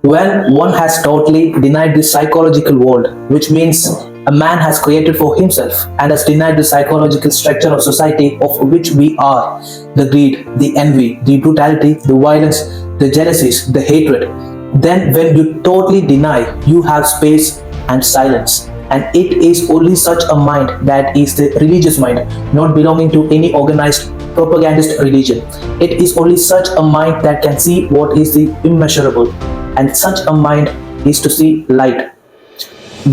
When one has totally denied the psychological world, which means a man has created for himself and has denied the psychological structure of society of which we are, the greed, the envy, the brutality, the violence, the jealousies, the hatred, then when you totally deny, you have space and silence. And it is only such a mind that is the religious mind, not belonging to any organized propagandist religion. It is only such a mind that can see what is the immeasurable, and such a mind is to see light.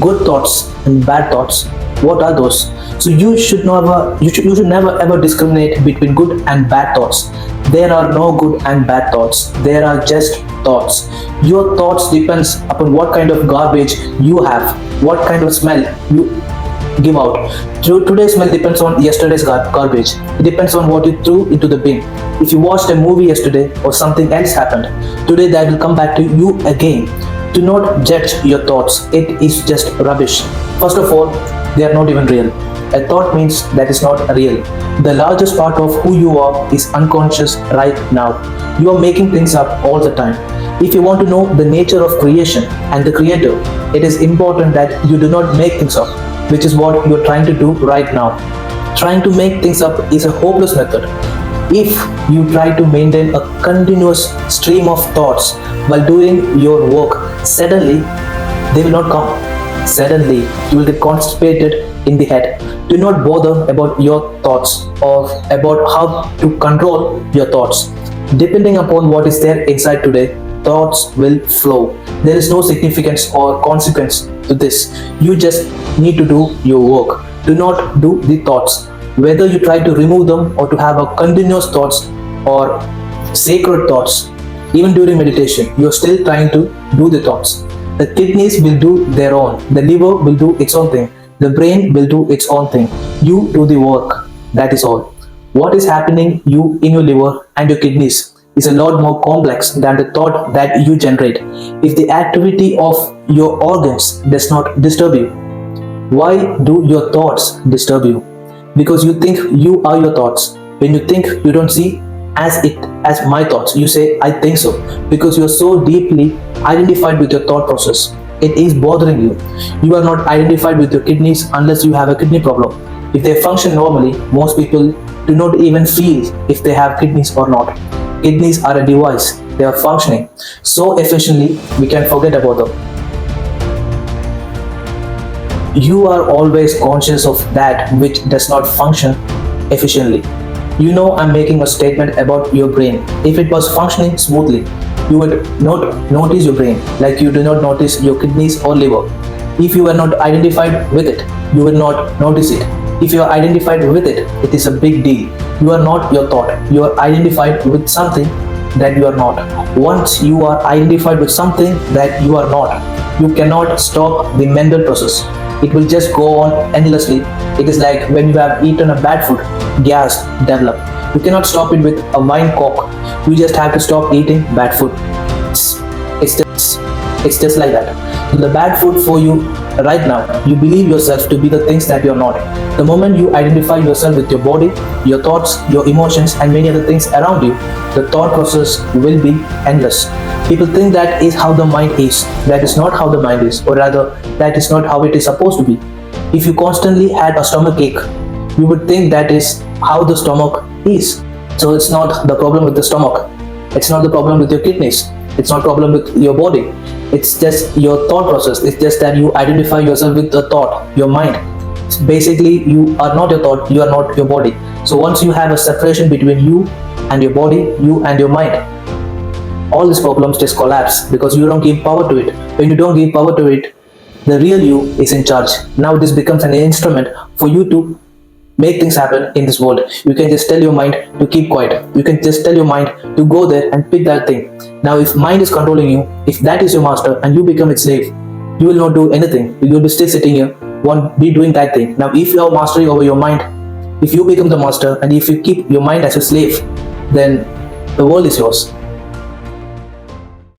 Good thoughts and bad thoughts, what are those? So you should never ever discriminate between good and bad thoughts. There are no good and bad thoughts, there are just thoughts. Your thoughts depends upon what kind of garbage you have, what kind of smell you give out. Today's smell depends on yesterday's garbage. It depends on what you threw into the bin. If you watched a movie yesterday or something else happened, today that will come back to you again. Do not judge your thoughts. It is just rubbish. First of all, they are not even real. A thought means that is not real. The largest part of who you are is unconscious right now. You are making things up all the time. If you want to know the nature of creation and the creator, it is important that you do not make things up, which is what you are trying to do right now. Trying to make things up is a hopeless method. If you try to maintain a continuous stream of thoughts while doing your work, suddenly they will not come. Suddenly you will get constipated in the head. Do not bother about your thoughts or about how to control your thoughts. Depending upon what is there inside today, thoughts will flow. There is no significance or consequence to this. You just need to do your work. Do not do the thoughts. Whether you try to remove them or to have a continuous thoughts or sacred thoughts, even during meditation, you are still trying to do the thoughts. The kidneys will do their own. The liver will do its own thing. The brain will do its own thing. You do the work. That is all. What is happening you in your liver and your kidneys is a lot more complex than the thought that you generate. If the activity of your organs does not disturb you, why do your thoughts disturb you? Because you think you are your thoughts. When you think, you don't see as my thoughts. You say, I think so. Because you are so deeply identified with your thought process. It is bothering you. You are not identified with your kidneys unless you have a kidney problem. If they function normally, most people do not even feel if they have kidneys or not. Kidneys are a device. They are functioning so efficiently, we can forget about them. You are always conscious of that which does not function efficiently. You know I'm making a statement about your brain. If it was functioning smoothly, you would not notice your brain like you do not notice your kidneys or liver. If you are not identified with it, you will not notice it. If you are identified with it, it is a big deal. You are not your thought. You are identified with something that you are not. Once you are identified with something that you are not, you cannot stop the mental process. It will just go on endlessly. It is like when you have eaten a bad food, gas develop. You cannot stop it with a wine coke. You just have to stop eating bad food. It's just like that. So the bad food for you right now, you believe yourself to be the things that you're not. The moment you identify yourself with your body, your thoughts, your emotions, and many other things around you, the thought process will be endless. People think that is how the mind is. That is not how the mind is, or rather, that is not how it is supposed to be. If you constantly had a stomach ache, you would think that is how the stomach is. So it's not the problem with the stomach. It's not the problem with your kidneys. It's not a problem with your body. It's just your thought process. It's just that you identify yourself with the thought, your mind. Basically, you are not your thought, you are not your body. So once you have a separation between you and your body, you and your mind, all these problems just collapse because you don't give power to it. When you don't give power to it, the real you is in charge. Now this becomes an instrument for you to make things happen in this world. You can just tell your mind to keep quiet. You can just tell your mind to go there and pick that thing. Now if mind is controlling you, if that is your master and you become its slave, you will not do anything. You will be still sitting here, won't be doing that thing. Now if you have mastery over your mind, if you become the master and if you keep your mind as a slave, then the world is yours.